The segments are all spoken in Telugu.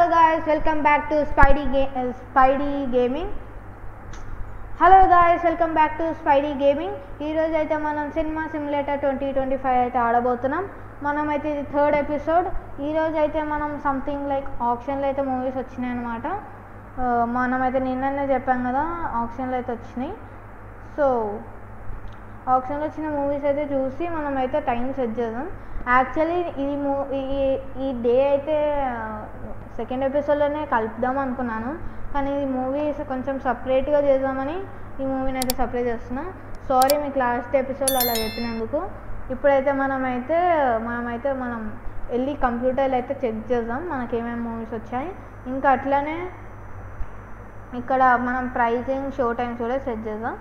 Hello guys, welcome back to Spidey Gaming. Hello guys, welcome back to Spidey Gaming. ఈ రోజు అయితే మనం సినిమా సిమ్యులేటర్ 2025 అయితే ఆడబోతున్నాం. మనం అయితే ఇది థర్డ్ ఎపిసోడ్. ఈ రోజు అయితే మనం సంథింగ్ లైక్ ఆప్షన్లో అయితే మూవీస్ వచ్చినాయి అన్నమాట. మనమైతే నిన్ననే చెప్పాం కదా ఆప్షన్లో అయితే వచ్చినాయి. సో ఆప్షన్లో వచ్చిన మూవీస్ అయితే చూసి మనం అయితే టైం సెట్ చేద్దాం. యాక్చువల్లీ ఈ డే అయితే సెకండ్ ఎపిసోడ్లోనే కలుపుదాం అనుకున్నాను, కానీ ఈ మూవీస్ కొంచెం సపరేట్గా చేద్దామని ఈ మూవీని అయితే సపరేట్ చేస్తున్నా. సారీ మీకు లాస్ట్ ఎపిసోడ్లో అలా చెప్పినందుకు. ఇప్పుడైతే మనం వెళ్ళి కంప్యూటర్లో అయితే చెక్ చేద్దాం మనకి ఏమేమి మూవీస్ వచ్చాయి. ఇంకా అట్లనే ఇక్కడ మనం ప్రైజింగ్ షో టైమ్స్ కూడా సెట్ చేద్దాం.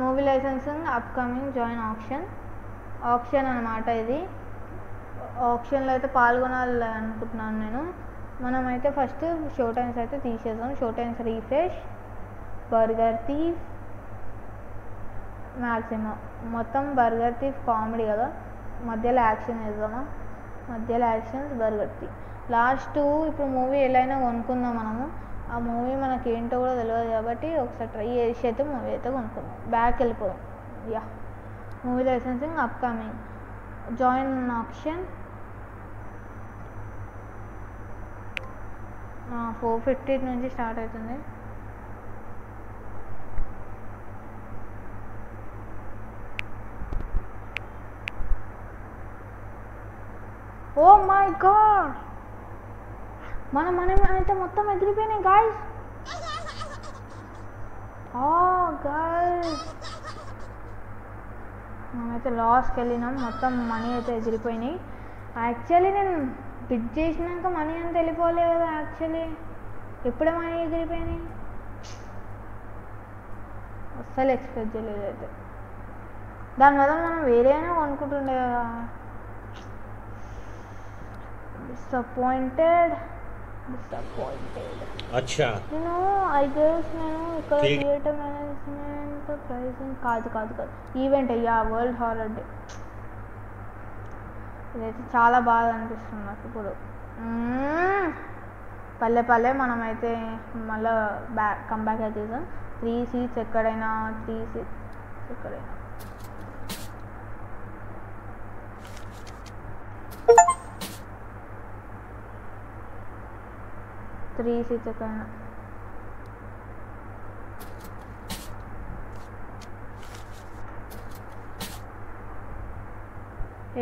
Movie licensing upcoming join option అనమాట. ఇది ఆప్షన్లో అయితే పాల్గొనాలి అనుకుంటున్నాను నేను. మనమైతే ఫస్ట్ షో టైమ్స్ అయితే తీసేద్దాం. Show times refresh, burger thief, maximum మొత్తం బర్గర్ థీఫ్ కామెడీ కదా, మధ్యలో యాక్షన్ వేద్దామా, మధ్యలో యాక్షన్స్ బర్గర్ థీఫ్. లాస్ట్ ఇప్పుడు మూవీ ఎలా అయినా కొనుక్కుందాం మనము. ఆ మూవీ మనకి ఏంటో కూడా తెలియదు కాబట్టి ఒకసారి ట్రై చేసి అయితే మూవీ అయితే కొనుక్కుందాం. బ్యాక్ వెళ్ళిపోదాం. Yeah, movie licensing upcoming join option 450 నుంచి స్టార్ట్ అవుతుంది. ఓ మై గాడ్, మన అయితే మొత్తం ఎగిరిపోయినాయి గాయ్స్. మనమైతే లాస్కి వెళ్ళినాం, మొత్తం మనీ అయితే ఎగిరిపోయినాయి. యాక్చువల్లీ నేను బిడ్ చేసినాక మనీ అంతా వెళ్ళిపోలేదు కదా. యాక్చువల్లీ ఎప్పుడే మనీ ఎగిరిపోయినాయి, అస్సలు ఎక్స్పెక్ట్ చేయలేదు. అయితే దానివల్ల మనం వేరేనా కొనుక్కుంటుండే కదా. డిసప్పాయింటెడ్. అచ్చా నేను ఇక్కడ థియేటర్ మేనేజ్మెంట్ ప్రైసింగ్ కాదు ఈవెంట్ అయ్యా వరల్డ్ హారర్ డే. ఇదైతే చాలా బాగా అనిపిస్తుంది నాకు ఇప్పుడు. పల్లె మనమైతే మళ్ళీ కంబ్యాక్ అయితే చేద్దాం. 3 seats ఎక్కడైనా 3 seats ఎక్కడైనా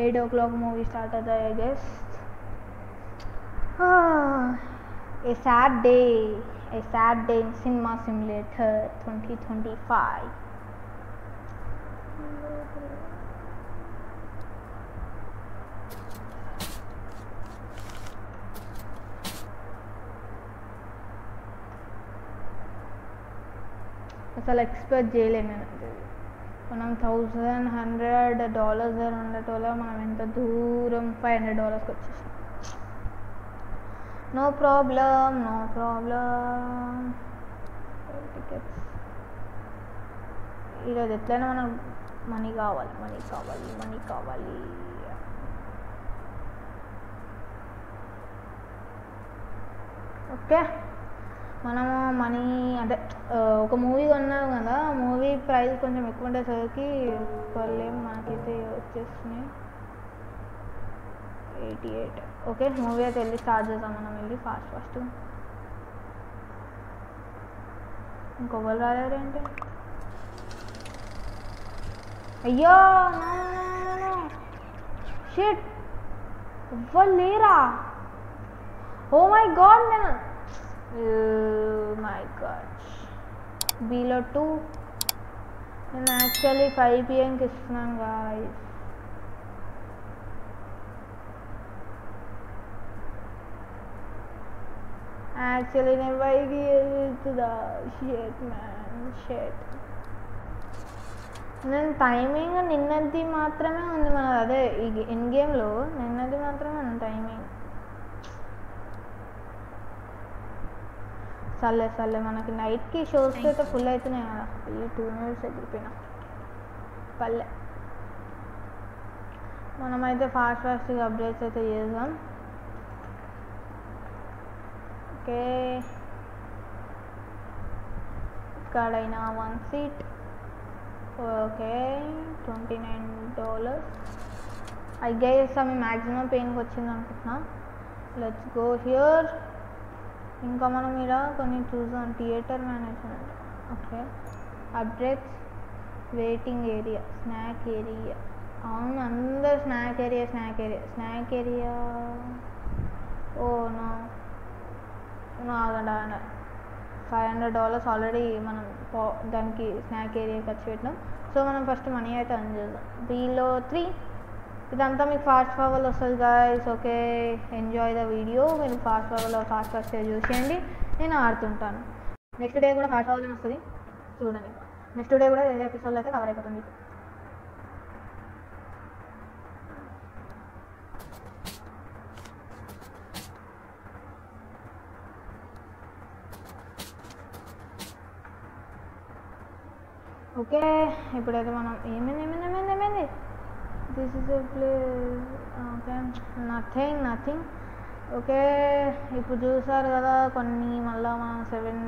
$8 o'clock మూవీ స్టార్ట్ అవుతాయి I guess. A sad day in Cinema Simulator 2025. అసలు ఎక్స్పెక్ట్ చేయలేము. మనం $1,100 ఉండేటోళ్ళ మనం ఎంత దూరం $500కి వచ్చేసాం. No problem. టికెట్స్ ఈరోజు ఎట్లయినా మనం మనీ కావాలి. ఓకే, మనము మనీ అంటే ఒక మూవీ కొన్నాం కదా, మూవీ ప్రైస్ కొంచెం ఎక్కువ ఉండేసరికి పర్లేం మనకైతే వచ్చేస్తున్నాయి 88. ఓకే, మూవీ అయితే వెళ్ళి స్టార్ట్ చేద్దాం. మనం వెళ్ళి ఫాస్ట్ ఇంకొకరు రాలేరు ఏంటి? అయ్యో షిట్, ఎవ్వరు లేరా? ఓ మై గాడ్, బీలో 2 నేను యాక్చువల్లీ 5 PM ఇస్తున్నాను గాయ్స్. యాక్చువల్లీ నేను 5కి వెళ్తుందా? షేట్ నేను టైమింగ్ నిన్నది మాత్రమే ఉంది మన, అదే ఈ ఇన్ గేమ్లో నిన్నది మాత్రమే ఉంది టైమింగ్. సర్లే మనకి నైట్కి షోస్ అయితే ఫుల్ అవుతున్నాయి కదా. ఈ 2 minutes ఎగిరిపోయినా పల్లె. మనమైతే ఫాస్ట్గా అప్డేట్స్ అయితే చేద్దాం. ఓకే, ఇక్కడైనా 1 seat. ఓకే, $29. ఐ గెస్ అవి మ్యాక్సిమం పెయిన్కి వచ్చింది అనుకుంటున్నా. Let's go here. ఇంకా మనం ఇక్కడ కొన్ని చూసాం. Theatre management. Okay, updates, waiting area, snack area. అవును, అందరు స్నాక్ ఏరియా. ఓ నో, ఆగండి. $500 ఆల్రెడీ మనం దానికి స్నాక్ ఏరియా ఖర్చు పెట్టినాం. సో మనం ఫస్ట్ మనీ అయితే అర్న్ చేద్దాం. Below 3. ఇదంతా మీకు ఫాస్ట్ ఫార్వర్డ్ వస్తుంది guys. Okay, enjoy the video. మీరు ఫాస్ట్ చూసేయండి, నేను ఆడుతుంటాను. నెక్స్ట్ డే కూడా ఫాస్ట్ ఫార్వర్డ్ వస్తుంది, చూడండి. నెక్స్ట్ డే కూడా వేరే ఎపిసోడ్లో అయితే కవర్ అయిపోతుంది. ఓకే, ఇప్పుడైతే మనం ఏమైంది this is a place. Okay, nothing. Okay, ఇప్పుడు చూసారు కదా కొన్ని, మళ్ళీ మనం $7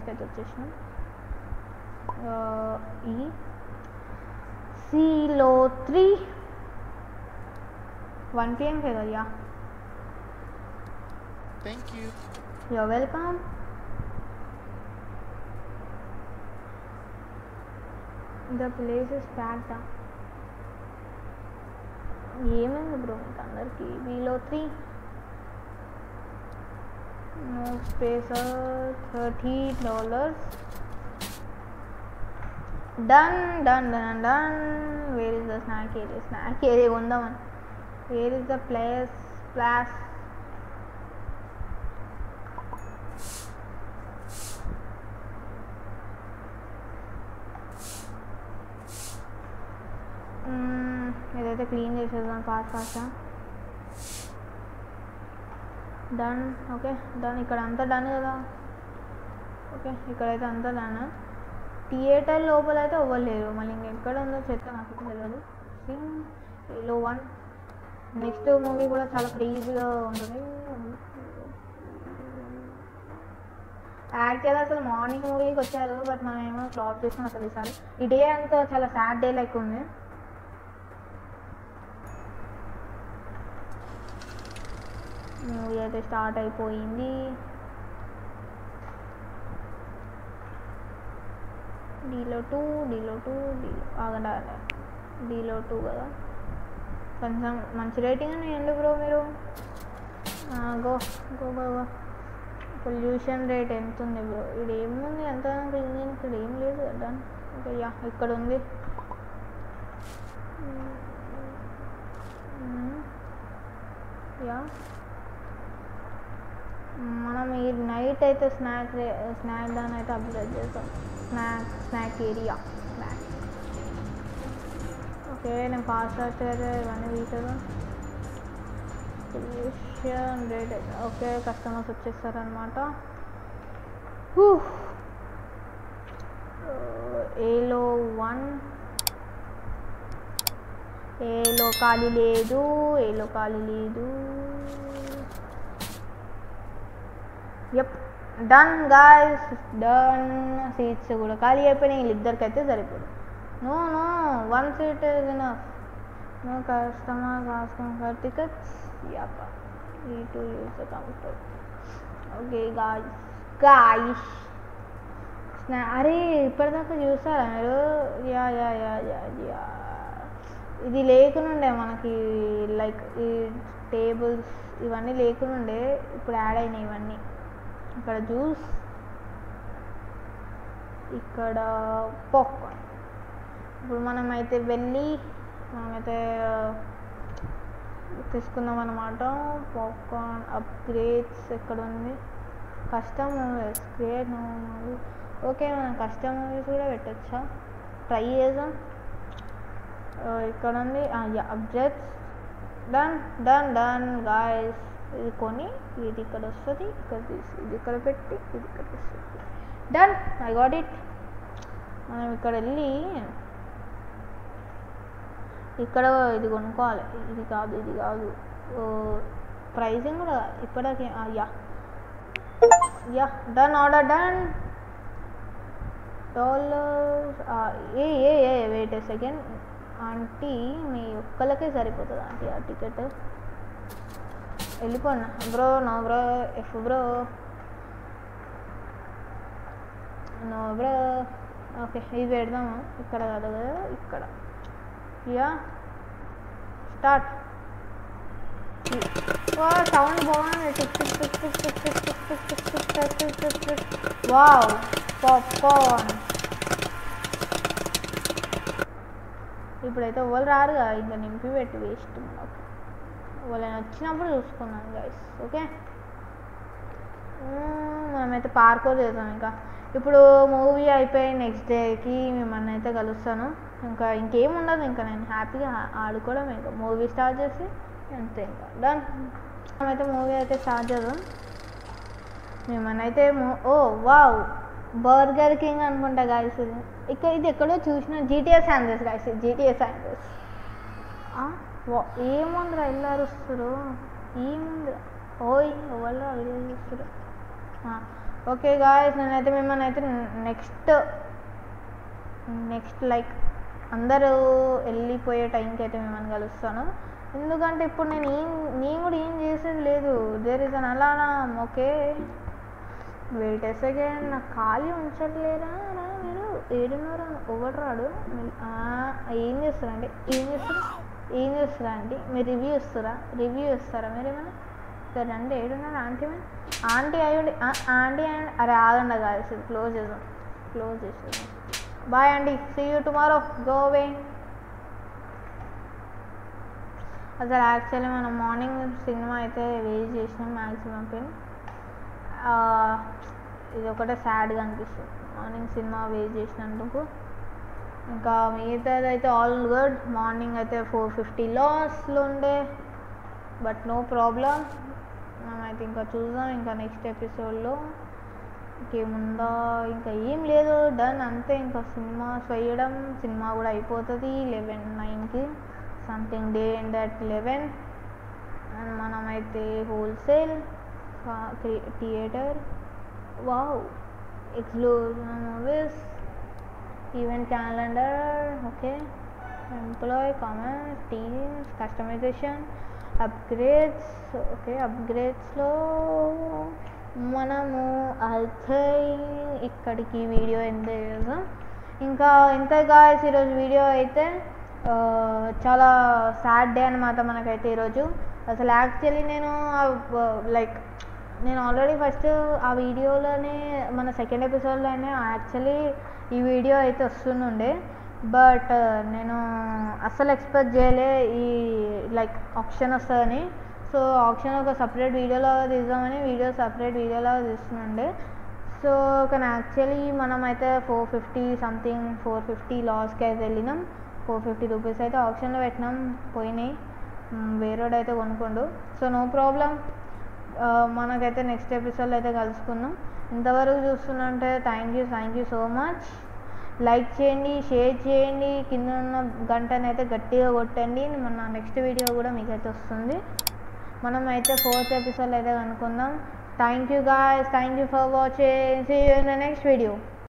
అయితే వచ్చేసినాం. ఈ Below 3 1 PM కదా. Yeah, thank you, you're welcome. The place is packed. ఏమైంది బ్రో మీకు అందరికి? Below 3 no space. $30. Done. Where is the snack area ఉందామని. Where is the place? ఇదైతే క్లీన్ చేసేద్దాం ఫాస్ట్గా. డన్. Okay, done. ఇక్కడ అంతా డన్ కదా. ఓకే, ఇక్కడైతే అంతా డన్. థియేటర్ లోపల అయితే అవ్వలేరు. మళ్ళీ ఇంకెక్కడ ఉందో చెత్త నాకు తెలియదు. Below 1. నెక్స్ట్ మూవీ కూడా చాలా క్రేజీగా ఉంటుంది. యాక్చువల్గా అసలు మార్నింగ్ మూవీకి వచ్చారు, బట్ మనం ఏమో ఫ్లాప్ చేసాం అసలు ఈసారి. ఈ డే అంతా చాలా సాడ్ డే లైక్ ఉంది. మూవీ అయితే స్టార్ట్ అయిపోయింది. Below 2 ఆగండి. Below 2 కదా, కొంచెం మంచి రేటింగ్ అని ఎందుకు బ్రో మీరు? గో. పొల్యూషన్ రేట్ ఎంత ఉంది బ్రో? ఇది ఏముంది ఎంత క్లీన్? ఇక్కడ ఏం లేదు కదా. ఓకే, యా, ఇక్కడ ఉంది. యా, మనం ఈ నైట్ అయితే స్నాక్ దాన్ని అయితే అప్గ్రేడ్ చేస్తాం. Snack area. ఓకే, నేను ఫాస్ట్ అయితే ఇవన్నీ తీసేదా. Pollution rate. ఓకే, కస్టమర్స్ వచ్చేస్తారనమాట. ఏలో 1. ఏలో ఖాళీ లేదు. Yup, done guys, done. Seats కూడా ఖాళీ అయిపోయినాయి. వీళ్ళిద్దరికైతే సరిపోదు. No 1 seat is enough. No customers asking for tickets. Yep, need to use the computer. Okay guys. అరే ఇప్పటిదాకా చూసారా మీరు? యా. ఇది లేకునుండే మనకి, లైక్ ఈ టేబుల్స్ ఇవన్నీ లేకునుండే, ఇప్పుడు యాడ్ అయినాయి ఇవన్నీ. ఇక్కడ జ్యూస్, ఇక్కడ పాప్కార్న్. ఇప్పుడు మనమైతే తీసుకుందాం అన్నమాట. పాప్కార్న్ అప్గ్రేడ్స్ ఎక్కడ ఉంది? Custom movies, create movie. Okay, మనం కస్టమ్ మూవీస్ కూడా పెట్టచ్చా? ట్రై చేద్దాం. ఇక్కడ ఉంది. అప్గ్రేడ్స్. Done guys. ఇది కొని ఇది ఇక్కడ వస్తుంది, ఇది ఇక్కడ పెట్టి ఇది ఇక్కడ వస్తుంది. Done, I got it. మనం ఇక్కడ వెళ్ళి ఇక్కడ ఇది కొనుక్కోవాలి. ఇది కాదు. ప్రైజింగ్ కూడా ఇప్పటికి yeah done, order done. Wait a second aunty, మీ ఒక్కళ్ళకే సరిపోతుంది ఆంటీ ఆ టికెట్. వెళ్ళిపోండి బ్రో. నో బ్రో, ఎఫ్ బ్రో, నో బ్రో. ఓకే, ఇది పెడదామా? ఇక్కడ కాదు కదా, ఇక్కడ. Yeah start. సౌండ్ బాగుంది. Wow, popcorn. ఇప్పుడైతే ఎవరు రారుగా, ఇంకా నింపి పెట్టి వేస్ట్. ఓకే, వాళ్ళని వచ్చినప్పుడు చూసుకున్నాను గైస్. ఓకే, మనమైతే పార్కోర్ చేద్దాం. ఇంకా ఇప్పుడు మూవీ అయిపోయి నెక్స్ట్ డేకి మిమ్మల్ని అయితే కలుస్తాను. ఇంకా ఇంకేం ఉండదు, ఇంకా నేను హ్యాపీగా ఆడుకోవడం. ఇంకా మూవీ స్టార్ట్ చేసి అంతే, ఇంకా డన్. మనమైతే మూవీ అయితే స్టార్ట్ చేద్దాం. మిమ్మల్ని అయితే ఓ వావ్, బర్గర్ కింగ్ అనుకుంటా గాయస్. ఇది ఎక్కడో చూసిన, GTA sandwich guys, GTA sandwich. ఏముందిరా వెళ్ళారు వస్తారు, ఏముందిరా ఓయ్ వాళ్ళు వీడియో చూస్తారు. ఓకే గాయస్, నేనైతే మిమ్మల్ని అయితే నెక్స్ట్ లైక్ అందరూ వెళ్ళిపోయే టైంకి అయితే మిమ్మల్ని కలుస్తాను. ఎందుకంటే ఇప్పుడు నేను కూడా ఏం చేసేది లేదు. There is an alarm. Okay, wait a second. నాకు ఖాళీ ఉంచట్లేరా మీరు? ఏడున్నర ఒకటి రాడు. ఏం చేస్తారండి? ఏం చేస్తారా అండి? మీరు రివ్యూ ఇస్తారా మీరు ఏమైనా? సరే అండి, ఏడున్నారు ఆంటీ. ఆంటీ అయ్యండి, ఆంటీ అండ్ అరే ఆగండి కాదు, క్లోజ్ చేసేది. బాయ్ అండి, see you tomorrow, go away. అసలు యాక్చువల్లీ మనం మార్నింగ్ సినిమా అయితే వేస్ట్ చేసినాం మ్యాక్సిమం పెయిన్. ఇది ఒకటే సాడ్గా అనిపిస్తుంది, మార్నింగ్ సినిమా వేస్ట్ చేసినందుకు. ఇంకా మిగతాది అయితే ఆల్ గుడ్. మార్నింగ్ అయితే 450 లాస్లో ఉండే, బట్ నో ప్రాబ్లం. మనమైతే ఇంకా చూద్దాం ఇంకా నెక్స్ట్ ఎపిసోడ్లో ఇంకేముందా. ఇంకా ఏం లేదు, డన్ అంతే. ఇంకా సినిమాస్ వేయడం, సినిమా కూడా అయిపోతుంది 11:09కి. Something day and that 11. And మనమైతే wholesale theatre, wow, exclusive movies, event calendar. Okay, employee, comments, teams, customization, upgrades. Okay, అప్గ్రేడ్స్లో మనము అయితే ఇక్కడికి వీడియో ఎండ్ చేద్దాం. ఇంకా ఎంత గాయస్ ఈరోజు వీడియో అయితే చాలా సాడ్ డే అనమాట మనకైతే ఈరోజు. అసలు యాక్చువల్లీ నేను ఆల్రెడీ ఫస్ట్ ఆ వీడియోలోనే మన సెకండ్ ఎపిసోడ్లోనే యాక్చువల్లీ ఈ వీడియో అయితే వస్తుండే. బట్ నేను అస్సలు ఎక్స్పెక్ట్ చేయలే ఈ ఆప్షన్ వస్తుందని. సో ఆప్షన్ ఒక సపరేట్ వీడియోలాగా తీద్దామని సపరేట్ వీడియోలాగా తీస్తుండే. సో కానీ యాక్చువల్లీ మనమైతే 450 సంథింగ్ 450 లాస్కి అయితే వెళ్ళినాం. 450 రూపీస్ అయితే ఆప్షన్లో పెట్టినాం, పోయినాయి. వేరేవాడు అయితే కొనుక్కోండు. సో నో ప్రాబ్లం, మనకైతే నెక్స్ట్ ఎపిసోడ్లో అయితే కలుసుకుందాం. ఇంతవరకు చూస్తున్నంటే thank you so much. Like చేయండి, షేర్ చేయండి, కింద ఉన్న గంటను అయితే గట్టిగా కొట్టండి. మన నెక్స్ట్ వీడియో కూడా మీకైతే వస్తుంది. మనం అయితే 4th ఎపిసోడ్ అయితే కనుక్కుందాం. Thank you guys, thank you for watching. See you in the next video.